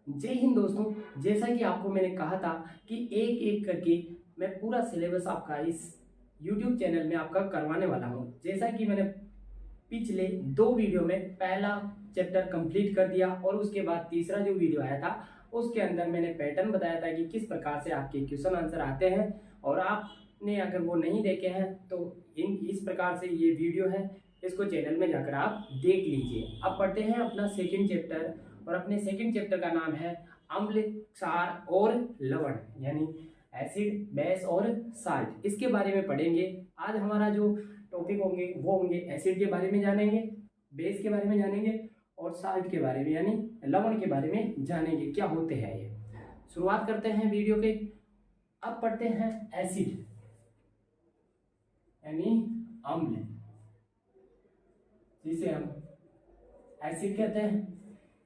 जय हिंद दोस्तों। जैसा कि आपको मैंने कहा था कि एक एक करके मैं पूरा सिलेबस आपका इस YouTube चैनल में आपका करवाने वाला हूं। जैसा कि मैंने पिछले दो वीडियो में पहला चैप्टर कंप्लीट कर दिया और उसके बाद तीसरा जो वीडियो आया था उसके अंदर मैंने पैटर्न बताया था कि किस प्रकार से आपके क्वेश्चन आंसर आते हैं। और आपने अगर वो नहीं देखे हैं तो इस प्रकार से ये वीडियो है, इसको चैनल में जाकर आप देख लीजिए। अब पढ़ते हैं अपना सेकंड चैप्टर और अपने सेकंड चैप्टर का नाम है अम्ल, क्षार और लवण, यानी एसिड, बेस और साल्ट। इसके बारे में पढ़ेंगे। आज हमारा जो टॉपिक होंगे वो होंगे एसिड के बारे में जानेंगे, बेस के बारे में जानेंगे और साल्ट के बारे में यानी लवण के बारे में जानेंगे क्या होते हैं ये। शुरुआत करते हैं वीडियो के। अब पढ़ते हैं एसिड यानी अम्ल, जिसे हम एसिड कहते हैं।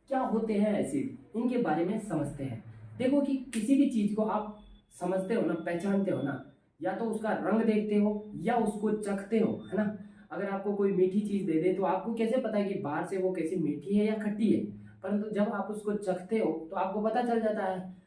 क्या होते हैं एसिड, इनके बारे में समझते हैं। देखो कि किसी भी चीज को आप समझते हो ना, पहचानते हो ना, या तो उसका रंग देखते हो या उसको चखते हो, है ना। अगर आपको कोई मीठी चीज दे दे तो आपको कैसे पता है कि बाहर से वो कैसी मीठी है या खट्टी है, परंतु जब आप उसको चखते हो तो आपको पता चल जाता है।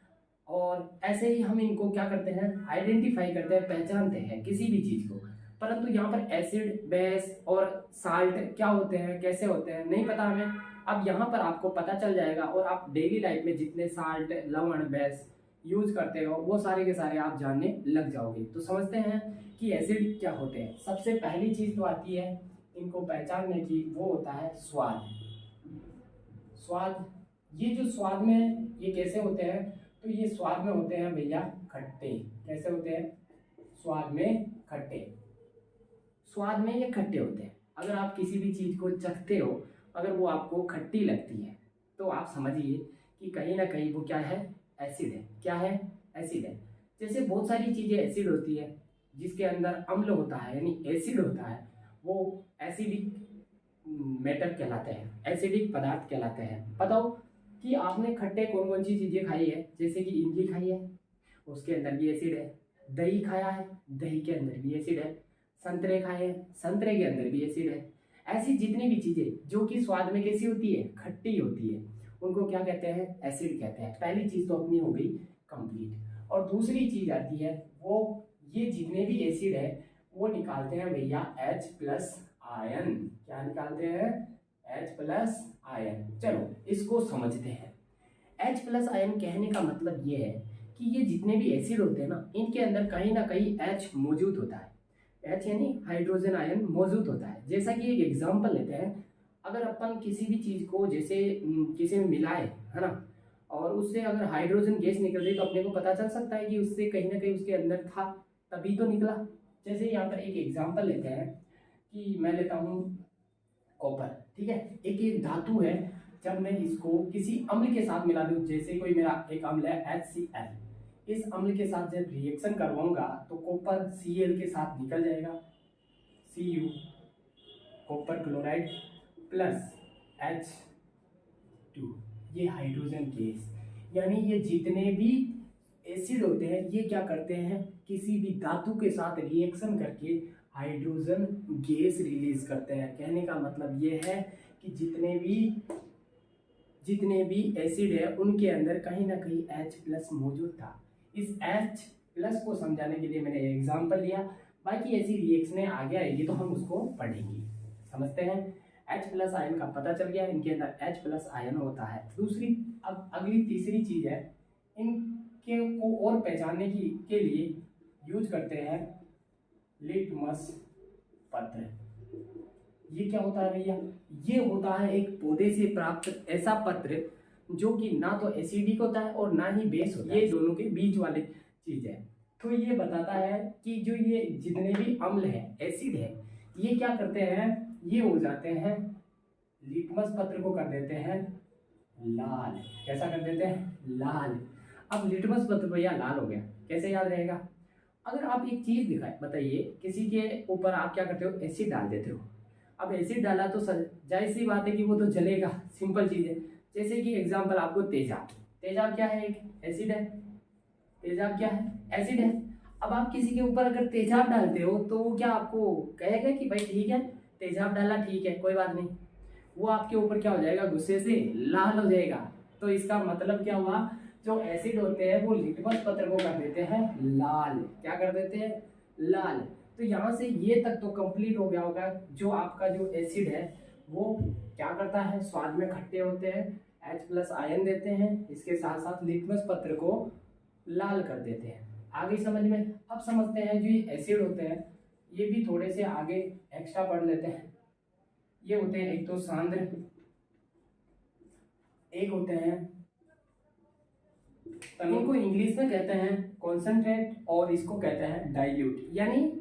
और ऐसे ही हम इनको क्या करते हैं, आइडेंटिफाई करते हैं, पहचानते हैं किसी भी चीज को। परंतु यहाँ पर एसिड, बेस और साल्ट क्या होते हैं, कैसे होते हैं, नहीं पता हमें। अब यहाँ पर आपको पता चल जाएगा और आप डेली लाइफ में जितने साल्ट, लवण, बेस यूज करते हो वो सारे के सारे आप जानने लग जाओगे। तो समझते हैं कि एसिड क्या होते हैं। सबसे पहली चीज तो आती है इनको पहचानने की, वो होता है स्वाद। स्वाद, ये जो स्वाद में ये कैसे होते हैं, तो ये स्वाद में होते हैं भैया खट्टे। कैसे होते हैं, स्वाद में खट्टे। स्वाद में ये खट्टे होते हैं। अगर आप किसी भी चीज को चखते हो, अगर वो आपको खट्टी लगती है तो आप समझिए कि कहीं ना कहीं वो क्या है, एसिड है। क्या है, एसिड है। जैसे बहुत सारी चीजें एसिड होती है जिसके अंदर अम्ल होता है यानी एसिड होता है, वो एसिडिक मैटर कहलाते हैं, एसिडिक पदार्थ कहलाते हैं। बताओ कि आपने खट्टे कौन कौन सी चीजें खाई है। जैसे कि इमली खाई है, उसके अंदर भी एसिड है। दही खाया है, दही के अंदर भी एसिड है। संतरे खाए हैं, संतरे के अंदर भी एसिड है। ऐसी जितनी भी चीजें जो कि स्वाद में कैसी होती है, खट्टी होती है, उनको क्या कहते हैं, एसिड कहते हैं। पहली चीज तो अपनी हो गई कंप्लीट। और दूसरी चीज आती है वो, ये जितने भी एसिड है वो निकालते हैं भैया H प्लस आयन। क्या निकालते हैं, H प्लस आयन। चलो इसको समझते हैं। H प्लस आयन कहने का मतलब ये है कि ये जितने भी एसिड होते हैं ना, इनके अंदर कहीं ना कहीं H मौजूद होता है। H यानी हाइड्रोजन आयन मौजूद होता है। जैसा कि एक एग्जांपल लेते हैं, अगर अपन किसी भी चीज को जैसे किसी में मिलाए, है ना, और उससे अगर हाइड्रोजन गैस निकल रही तो अपने को पता चल सकता है कि उससे कहीं ना कहीं उसके अंदर था, तभी तो निकला। जैसे यहाँ पर एक एग्जांपल लेते हैं कि मैं लेता हूँ कॉपर, ठीक है। एक ये धातु है, जब मैं इसको किसी अम्ल के साथ मिला दूं, जैसे कोई मेरा एक अम्ल है HCl, इस अम्ल के साथ जब रिएक्शन करवाऊंगा तो कॉपर Cl के साथ निकल जाएगा, Cu, copper chloride plus H2, ये हाइड्रोजन गैस। यानी ये जितने भी एसिड होते हैं ये क्या करते हैं, किसी भी धातु के साथ रिएक्शन करके हाइड्रोजन गैस रिलीज करते हैं। कहने का मतलब ये है कि जितने भी एसिड है उनके अंदर कहीं ना कहीं H प्लस मौजूद था। इस H प्लस को समझाने के लिए मैंने एग्जांपल लिया। बाकी ऐसी रिएक्शनें आगे आएगी तो हम उसको पढ़ेंगे। समझते हैं, H प्लस आयन का पता चल गया, इनके अंदर H प्लस आयन होता है। दूसरी, अब अगली तीसरी चीज है, इनके को और पहचानने की के लिए यूज करते हैं लिटमस पत्र। ये क्या होता है भैया, ये होता है एक पौधे से प्राप्त ऐसा पत्र जो कि ना तो एसिडिक होता है और ना ही बेस होता है, ये दोनों के बीच वाले चीज है। तो ये बताता है कि जो ये जितने भी अम्ल है, एसिड है, ये क्या करते हैं, ये हो जाते हैं, लिटमस पत्र को कर देते हैं लाल। कैसा कर देते हैं, लाल। अब लिटमस पत्र भैया लाल हो गया, कैसे याद रहेगा, अगर आप एक चीज दिखाए, बताइए किसी के ऊपर आप क्या करते हो, एसिड डाल देते हो। अब एसिड डाला तो जाहिर सी बात है कि वो तो जलेगा, सिंपल चीज है। जैसे कि एग्जांपल आपको तेजाब, तेजाब क्या है, एक एसिड है। तेजाब क्या है, एसिड है। अब आप किसी के ऊपर अगर तेजाब डालते हो तो वो क्या आपको कहेगा कि भाई ठीक है तेजाब डाला, ठीक है कोई बात नहीं, वो आपके ऊपर क्या हो जाएगा, गुस्से से लाल हो जाएगा। तो इसका मतलब क्या हुआ, जो एसिड होते हैं वो लिटमस पत्र को कर देते हैं लाल। क्या कर देते हैं, लाल। तो यहाँ से ये तक तो कंप्लीट हो गया होगा। जो आपका जो एसिड है वो क्या करता है, स्वाद में खट्टे होते हैं, H+ आयन देते हैं, इसके साथ साथ लिटमस पत्र को लाल कर देते हैं। आगे समझ में। अब समझते हैं जो ये एसिड होते हैं ये भी थोड़े से आगे एक्स्ट्रा पढ़ लेते हैं। ये होते हैं एक तो सांद्र, एक होते हैं इनको इंग्लिश में कहते हैं कॉन्सेंट्रेट और इसको कहते हैं डाइल्यूट। यानी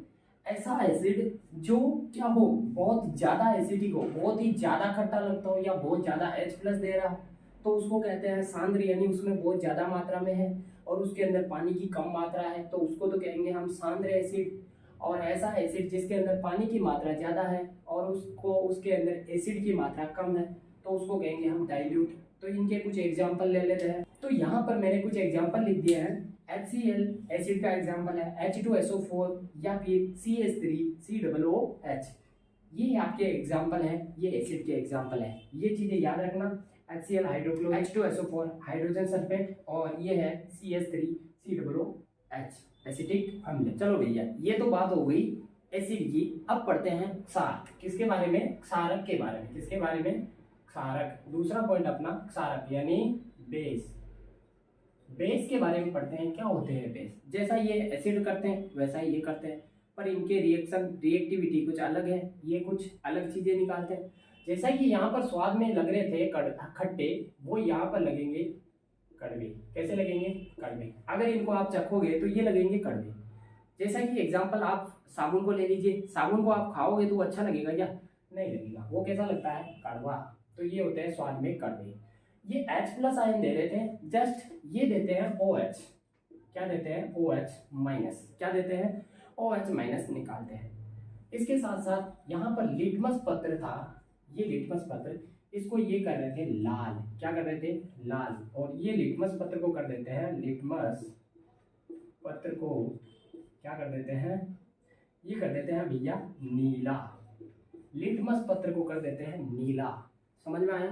ऐसा एसिड जो क्या हो, बहुत ज्यादा एसिडिक हो, बहुत ही ज्यादा खट्टा लगता हो या बहुत ज्यादा H+ दे रहा हो, तो उसको कहते हैं सांद्र। यानी उसमें बहुत ज्यादा मात्रा में है और उसके अंदर पानी की कम मात्रा है, तो उसको तो कहेंगे हम सांद्र एसिड। और ऐसा एसिड जिसके अंदर पानी की मात्रा ज्यादा है और उसको उसके अंदर एसिड की मात्रा कम है, तो उसको कहेंगे हम डाइल्यूट। तो इनके कुछ एग्जाम्पल ले लेते हैं। तो यहाँ पर मैंने कुछ एग्जाम्पल लिख दिए हैं। HCl एसिड का एग्जाम्पल है, H2SO4 या फिर CH3COOH। ये आपके एग्जाम्पल है, ये एसिड के एग्जाम्पल है। ये चीजें याद रखना। HCl हाइड्रोक्लोर, H2SO4 हाइड्रोजन सल्फेट और ये है CH3COOH एसिटिक अम्ल। चलो भैया ये तो बात हो गई एसिड की। अब पढ़ते हैं क्षार। किसके बारे में, क्षारक के बारे में। किसके बारे में, क्षारक। दूसरा पॉइंट अपना क्षारक यानी बेस। बेस के बारे में पढ़ते हैं, क्या होते हैं बेस। जैसा ये एसिड करते हैं वैसा ही ये करते हैं, पर इनके रिएक्टिविटी कुछ अलग है, ये कुछ अलग चीजें निकालते हैं। जैसा कि यहाँ पर स्वाद में लग रहे थे खट्टे, वो यहाँ पर लगेंगे कड़वे। कैसे लगेंगे, कड़वे। अगर इनको आप चखोगे तो ये लगेंगे कड़वे। जैसा कि एग्जाम्पल आप साबुन को ले लीजिए, साबुन को आप खाओगे तो अच्छा लगेगा क्या, नहीं लगेगा, वो कैसा लगता है, कड़वा। तो ये होते हैं स्वाद में कड़वे। ये H+ आयन दे रहे थे, जस्ट ये देते हैं OH। क्या देते हैं, OH-। क्या देते हैं, OH- निकालते हैं। इसके साथ साथ यहाँ पर लिटमस पत्र था, ये लिटमस पत्र, इसको ये कर रहे थे लाल। क्या कर रहे थे, लाल। और ये लिटमस पत्र को कर देते हैं, लिटमस पत्र को क्या कर देते हैं, ये कर देते हैं भैया नीला। लिटमस पत्र को कर देते हैं नीला। समझ में आया।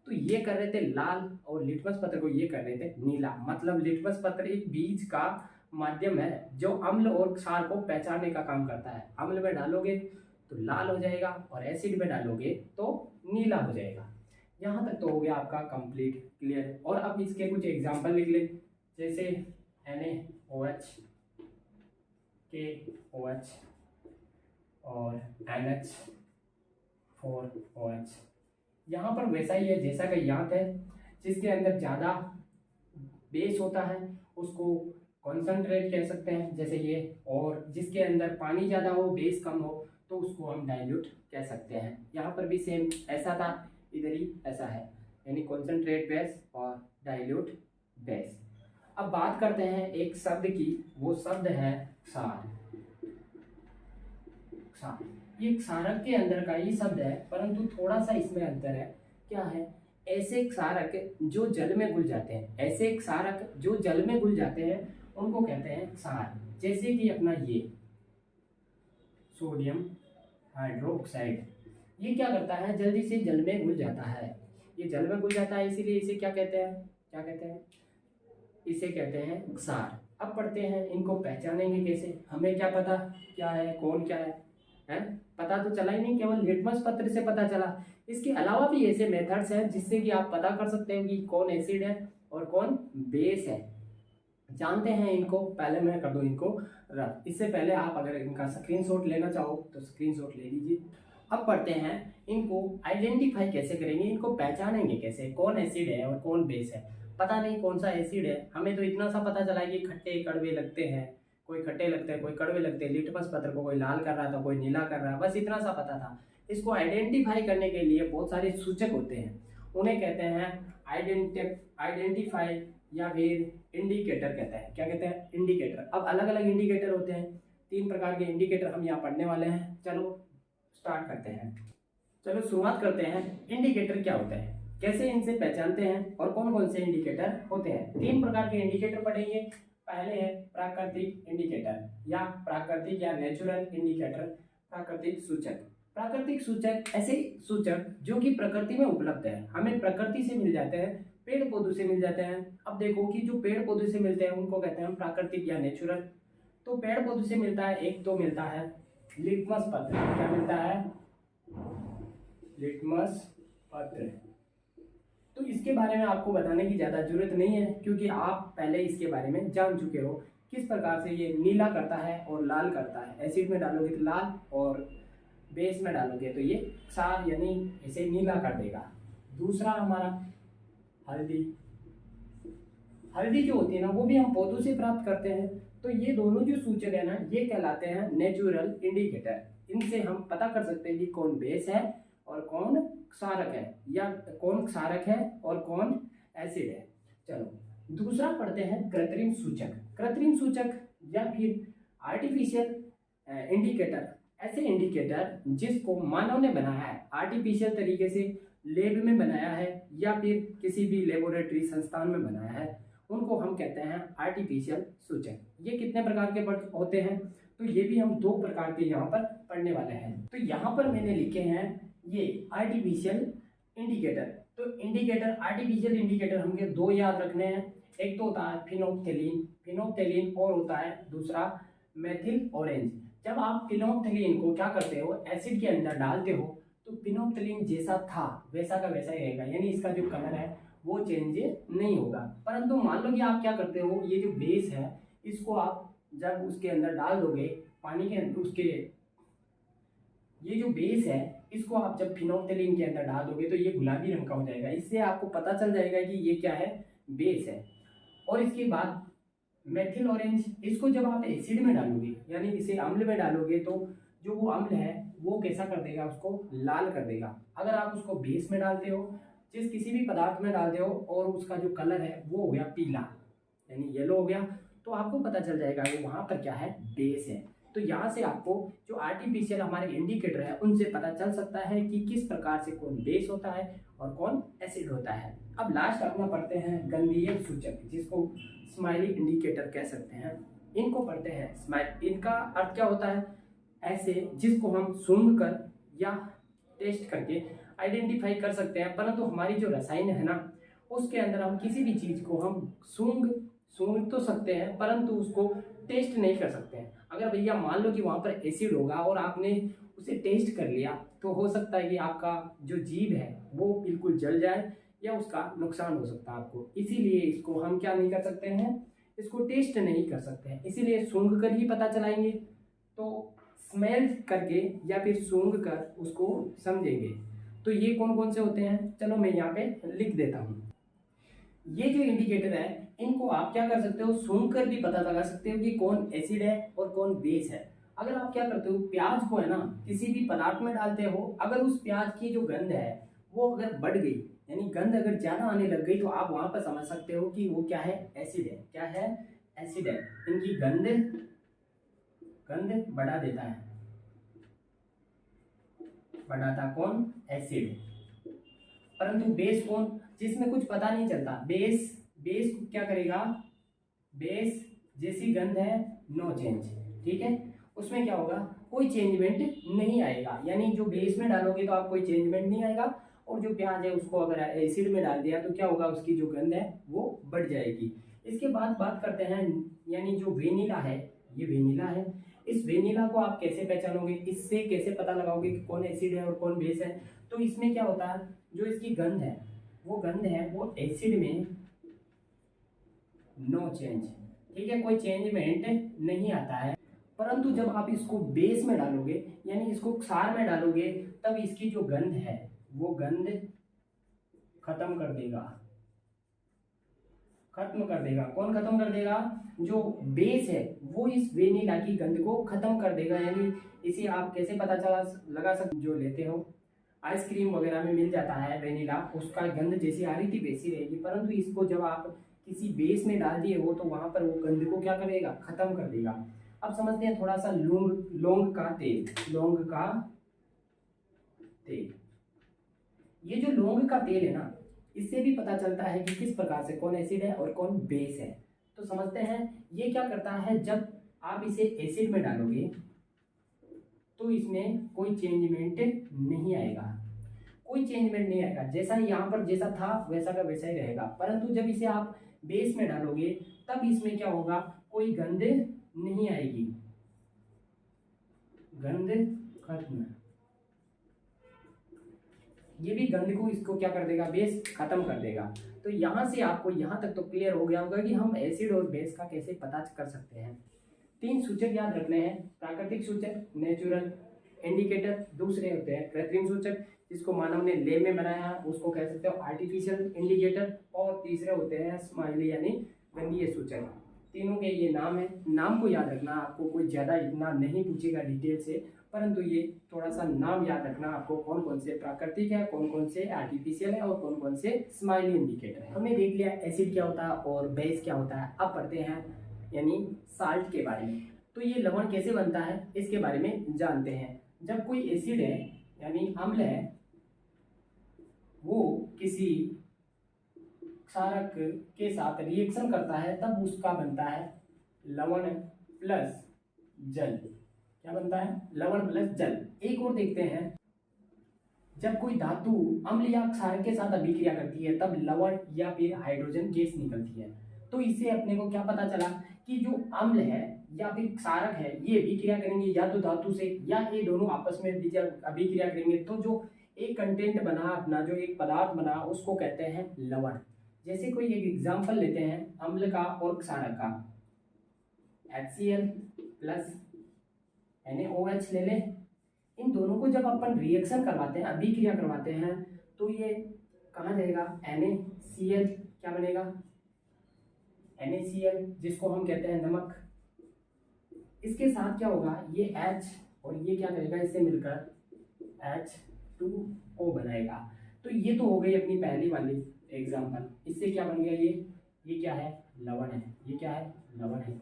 तो ये कर रहे थे लाल और लिटमस पत्र को ये कर रहे थे नीला। मतलब लिटमस पत्र एक बीज का माध्यम है जो अम्ल और क्षार को पहचानने का काम करता है। अम्ल में डालोगे तो लाल हो जाएगा और एसिड में डालोगे तो नीला हो जाएगा। यहाँ तक तो हो गया आपका कंप्लीट, क्लियर। और अब इसके कुछ एग्जाम्पल लिख ले, जैसे NaOH, KOH और NH4OH। यहाँ पर वैसा ही है जैसा कि याद है, जिसके अंदर ज़्यादा बेस होता है उसको कॉन्सेंट्रेट कह सकते हैं, जैसे ये। और जिसके अंदर पानी ज़्यादा हो, बेस कम हो, तो उसको हम डाइल्यूट कह सकते हैं। यहाँ पर भी सेम ऐसा था, इधर ही ऐसा है, यानी कॉन्सेंट्रेट बेस और डाइल्यूट बेस। अब बात करते हैं एक शब्द की, वो शब्द है क्षार। क्षार ये क्षारक के अंदर का ही शब्द है, परंतु थोड़ा सा इसमें अंतर है। क्या है, ऐसे क्षारक जो जल में घुल जाते हैं, ऐसे क्षारक जो जल में घुल जाते हैं उनको कहते हैं क्षार। जैसे कि अपना ये सोडियम हाइड्रोक्साइड, ये क्या करता है, जल्दी से जल में घुल जाता है। ये जल में घुल जाता है, इसीलिए इसे क्या कहते हैं, क्या कहते हैं, इसे कहते हैं क्षार। अब पढ़ते हैं इनको पहचानेंगे कैसे। हमें क्या पता क्या है, कौन क्या है, पता तो चला ही नहीं, केवल लिटमस पत्र से पता चला। इसके अलावा भी ऐसे मेथड्स हैं जिससे कि आप पता कर सकते हो कि कौन एसिड है और कौन बेस है। जानते हैं इनको, पहले मैं कर दूं इनको रफ। इससे पहले आप अगर इनका स्क्रीनशॉट लेना चाहो तो स्क्रीनशॉट ले लीजिए। अब पढ़ते हैं इनको आइडेंटिफाई कैसे करेंगे, इनको पहचानेंगे कैसे, कौन एसिड है और कौन बेस है। पता नहीं कौन सा एसिड है, हमें तो इतना सा पता चला कि खट्टे कड़वे लगते हैं, कोई खट्टे लगते हैं कोई कड़वे लगते हैं। लिटमस पत्र को कोई लाल कर रहा था, कोई नीला कर रहा है, बस इतना सा पता था। इसको आइडेंटिफाई करने के लिए बहुत सारे सूचक होते हैं, उन्हें कहते हैं आइडेंटिफाई या फिर इंडिकेटर कहते हैं। क्या कहते हैं, इंडिकेटर। अब अलग अलग इंडिकेटर होते हैं, 3 प्रकार के इंडिकेटर हम यहाँ पढ़ने वाले हैं। चलो स्टार्ट करते हैं, चलो शुरुआत करते हैं। इंडिकेटर क्या होता है, कैसे इनसे पहचानते हैं और कौन कौन से इंडिकेटर होते हैं। 3 प्रकार के इंडिकेटर पढ़ेंगे। पहले है प्राकृतिक इंडिकेटर या प्राकृतिक या नेचुरल इंडिकेटर, प्राकृतिक सूचक। प्राकृतिक सूचक ऐसे सूचक जो कि प्रकृति में उपलब्ध है, हमें प्रकृति से मिल जाते हैं, पेड़ पौधों से मिल जाते हैं। अब देखो कि जो पेड़ पौधों से मिलते हैं उनको कहते हैं हम प्राकृतिक या नेचुरल। तो पेड़ पौधों से मिलता है, एक तो मिलता है लिटमस पत्र। क्या मिलता है? लिटमस पत्र। तो इसके बारे में आपको बताने की ज़्यादा जरूरत नहीं है, क्योंकि आप पहले इसके बारे में जान चुके हो किस प्रकार से ये नीला करता है और लाल करता है। एसिड में डालोगे तो लाल, और बेस में डालोगे तो ये क्षार यानी इसे नीला कर देगा। दूसरा हमारा हल्दी। हल्दी जो होती है ना, वो भी हम पौधों से प्राप्त करते हैं। तो ये दोनों जो सूचक है ना, ये कहलाते हैं नेचुरल इंडिकेटर। इनसे हम पता कर सकते हैं कि कौन बेस है और कौन क्षारक है, या कौन क्षारक है और कौन एसिड है। चलो दूसरा पढ़ते हैं कृत्रिम सूचक। कृत्रिम सूचक या फिर आर्टिफिशियल इंडिकेटर, ऐसे इंडिकेटर जिसको मानव ने बनाया है, आर्टिफिशियल तरीके से लैब में बनाया है या फिर किसी भी लेबोरेटरी संस्थान में बनाया है, उनको हम कहते हैं आर्टिफिशियल सूचक। ये कितने प्रकार के होते हैं? तो ये भी हम 2 प्रकार के यहाँ पर पढ़ने वाले हैं। तो यहाँ पर मैंने लिखे हैं ये आर्टिफिशियल इंडिकेटर। तो इंडिकेटर, आर्टिफिशियल इंडिकेटर हमके 2 याद रखने हैं। एक तो होता है फिनोप्थेलिन और होता है दूसरा मेथिल ऑरेंज। जब आप फिनोप्थेलिन को क्या करते हो, एसिड के अंदर डालते हो, तो फिनोप्थेलिन जैसा था वैसा का वैसा ही रहेगा, यानी इसका जो कलर है वो चेंज नहीं होगा। परंतु मान लो कि आप क्या करते हो, ये जो बेस है इसको आप जब उसके अंदर डाल दोगे पानी के अंदर, उसके ये जो बेस है इसको आप जब फिनोप्थेलिन के अंदर डाल दोगे तो ये गुलाबी रंग का हो जाएगा। इससे आपको पता चल जाएगा कि ये क्या है, बेस है। और इसके बाद मेथिल ऑरेंज, इसको जब आप एसिड में डालोगे यानी इसे अम्ल में डालोगे तो जो वो अम्ल है वो कैसा कर देगा, उसको लाल कर देगा। अगर आप उसको बेस में डालते हो, जिस किसी भी पदार्थ में डालते हो और उसका जो कलर है वो हो गया पीला यानी येलो हो गया, तो आपको पता चल जाएगा कि वहाँ पर क्या है, बेस है। तो यहाँ से आपको जो आर्टिफिशियल हमारे इंडिकेटर है उनसे पता चल सकता है कि किस प्रकार से कौन बेस होता है और कौन एसिड होता है। अब लास्ट अपना पढ़ते हैं गंधीय सूचक, जिसको स्माइली इंडिकेटर कह सकते हैं। इनको पढ़ते हैं स्माइल। इनका अर्थ क्या होता है, ऐसे जिसको हम सूंघ कर या टेस्ट करके आइडेंटिफाई कर सकते हैं, परंतु हमारी जो रसायन है ना उसके अंदर हम किसी भी चीज़ को हम सूंघ तो सकते हैं परंतु उसको टेस्ट नहीं कर सकते हैं। अगर भैया मान लो कि वहाँ पर एसिड होगा और आपने उसे टेस्ट कर लिया, तो हो सकता है कि आपका जो जीभ है वो बिल्कुल जल जाए या उसका नुकसान हो सकता है आपको। इसीलिए इसको हम क्या नहीं कर सकते हैं, इसको टेस्ट नहीं कर सकते हैं, इसीलिए सूंघ कर ही पता चलाएंगे। तो स्मेल करके या फिर सूंघ कर उसको समझेंगे। तो ये कौन कौन से होते हैं, चलो मैं यहाँ पे लिख देता हूँ। ये जो इंडिकेटर है इनको आप क्या कर सकते हो, सूंघ कर भी पता लगा सकते हो कि कौन एसिड है और कौन बेस है। अगर आप क्या करते हो, प्याज को है ना किसी भी पदार्थ में डालते हो, अगर उस प्याज की जो गंध है वो अगर बढ़ गई यानी गंध अगर ज्यादा आने लग गई, तो आप वहां पर समझ सकते हो कि वो क्या है, एसिड है। क्या है, एसिड है। इनकी गंध बढ़ा देता है, बढ़ाता कौन, एसिड। परंतु बेस कौन, जिसमें कुछ पता नहीं चलता, बेस क्या करेगा, बेस जैसी गंध है नो चेंज, ठीक है, उसमें क्या होगा, कोई चेंजमेंट नहीं आएगा। यानी जो बेस में डालोगे तो आप कोई चेंजमेंट नहीं आएगा, और जो प्याज है उसको अगर एसिड में डाल दिया तो क्या होगा, उसकी जो गंध है वो बढ़ जाएगी। इसके बाद बात करते हैं, यानी जो वेनिला है, ये वेनिला है। इस वेनिला को आप कैसे पहचानोगे, इससे कैसे पता लगाओगे कि कौन एसिड है और कौन बेस है। तो इसमें क्या होता है, जो इसकी गंध है वो एसिड में नो चेंज, ठीक है, कोई चेंजमेंट नहीं आता है। परंतु जब आप इसको बेस में डालोगे यानी इसको क्षार में डालोगे, तब इसकी जो गंध है वो गंध खत्म कर देगा। कौन खत्म कर देगा, जो बेस है वो इस वेनिला की गंध को खत्म कर देगा। यानी इसे आप कैसे पता लगा सकते, जो लेते हो आइसक्रीम वगैरह में मिल जाता है वेनिला, उसका गंध जैसी आ रही थी वैसी रहेगी, परंतु इसको जब आप किसी बेस में डाल दिए हो तो वहां पर वो गंध को क्या करेगा, खत्म कर देगा। अब समझते हैं थोड़ा सा लौंग का तेल। ये जो लौंग का तेल है ना, इससे भी पता चलता है कि किस प्रकार से कौन एसिड है और कौन बेस है। तो समझते हैं ये क्या करता है, जब आप इसे एसिड में डालोगे तो इसमें कोई चेंजमेंट नहीं आएगा। कोई चेंजमेंट नहीं आएगा, जैसा यहाँ पर जैसा था वैसा का वैसा ही रहेगा। परंतु जब इसे आप बेस में डालोगे तब इसमें क्या होगा, कोई गंध नहीं आएगी, गंध खत्म। ये भी गंध को इसको क्या कर देगा, बेस खत्म कर देगा। तो यहाँ से आपको यहाँ तक तो क्लियर हो गया होगा कि हम एसिड और बेस का कैसे पता कर सकते हैं। 3 सूचक याद रखने हैं, प्राकृतिक सूचक नेचुरल इंडिकेटर, दूसरे होते हैं कृत्रिम सूचक जिसको मानव ने लैब में बनाया है उसको कह सकते हो आर्टिफिशियल इंडिकेटर, और तीसरे होते हैं स्माइली यानी गंधीय सूचक। तीनों के ये नाम है, नाम को याद रखना, आपको कोई ज़्यादा इतना नहीं पूछेगा डिटेल से, परंतु ये थोड़ा सा नाम याद रखना आपको, कौन कौन से प्राकृतिक है, कौन कौन से आर्टिफिशियल है और कौन कौन से स्माइली इंडिकेटर है। हमने देख लिया एसिड क्या होता है और बेस क्या होता है। अब पढ़ते हैं यानी साल्ट के बारे में। तो ये लवण कैसे बनता है इसके बारे में जानते हैं। जब कोई एसिड है यानी अम्ल है वो किसी क्षारक के साथ रिएक्शन करता है तब उसका बनता है लवण प्लस जल। क्या बनता है, लवण प्लस जल। एक और देखते हैं, जब कोई धातु अम्ल या क्षारक के साथ अभिक्रिया करती है तब लवण या फिर हाइड्रोजन गैस निकलती है। तो इससे अपने को क्या पता चला कि जो अम्ल है या फिर क्षारक है ये अभिक्रिया करेंगे या तो धातु से या ये दोनों आपस में अभिक्रिया करेंगे, तो जो एक कंटेंट बना अपना, जो एक पदार्थ बना उसको कहते हैं लवण। जैसे कोई एक एग्जाम्पल लेते हैं अम्ल का और क्षारक का, HCl प्लस NaOH ले ले। इन दोनों को जब अपन रिएक्शन करवाते हैं, अभिक्रिया करवाते हैं, तो ये कहाँ जाएगा, NaCl क्या बनेगा, NaCl जिसको हम कहते हैं नमक। इसके साथ क्या होगा, ये H और ये क्या करेगा, इससे मिलकर H2O बनाएगा। तो ये तो हो गई अपनी पहली वाली एग्जाम्पल। इससे क्या बन गया, ये क्या है, लवण है। ये क्या है, लवण है।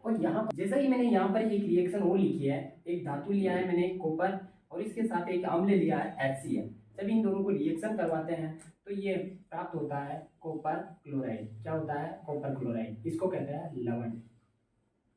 और यहाँ जैसा कि मैंने यहाँ पर एक रिएक्शन और लिखी है, एक धातु लिया है मैंने कॉपर और इसके साथ एक अम्ल लिया है HCl। जब इन दोनों को रिएक्शन करवाते हैं तो ये प्राप्त होता है कॉपर क्लोराइड। क्या होता है, कॉपर क्लोराइड, इसको कहते हैं लवण।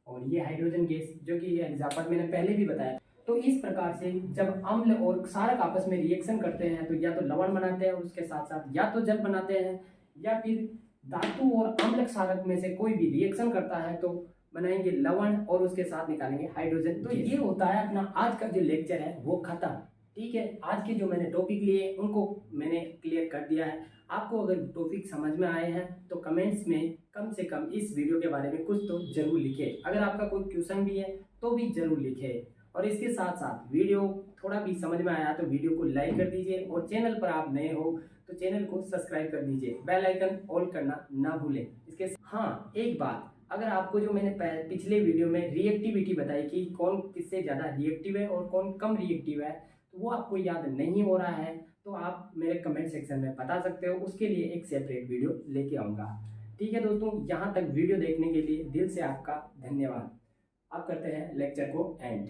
और ये हाइड्रोजन गैस, जो कि ये एग्जाम्पल मैंने पहले भी बताया। तो इस प्रकार से जब अम्ल और क्षारक आपस में रिएक्शन करते हैं तो या तो लवण बनाते हैं और उसके साथ साथ या तो जल बनाते हैं, या फिर धातु और अम्ल क्षारक में से कोई भी रिएक्शन करता है तो बनाएंगे लवण और उसके साथ निकालेंगे हाइड्रोजन। तो ये होता है अपना आज का जो लेक्चर है वो खत्म। ठीक है, आज के जो मैंने टॉपिक लिए उनको मैंने क्लियर कर दिया है। आपको अगर टॉपिक समझ में आए हैं तो कमेंट्स में कम से कम इस वीडियो के बारे में कुछ तो जरूर लिखें। अगर आपका कोई क्वेश्चन भी है तो भी जरूर लिखें। और इसके साथ साथ वीडियो थोड़ा भी समझ में आया तो वीडियो को लाइक कर दीजिए, और चैनल पर आप नए हो तो चैनल को सब्सक्राइब कर दीजिए, बेल आइकन ऑल करना ना भूलें। इसके हाँ, एक बात, अगर आपको जो मैंने पिछले वीडियो में रिएक्टिविटी बताई कि कौन किससे ज़्यादा रिएक्टिव है और कौन कम रिएक्टिव है, तो वो आपको याद नहीं हो रहा है तो आप मेरे कमेंट सेक्शन में बता सकते हो, उसके लिए एक सेपरेट वीडियो लेके आऊँगा। ठीक है दोस्तों, यहाँ तक वीडियो देखने के लिए दिल से आपका धन्यवाद। अब करते हैं लेक्चर को एंड।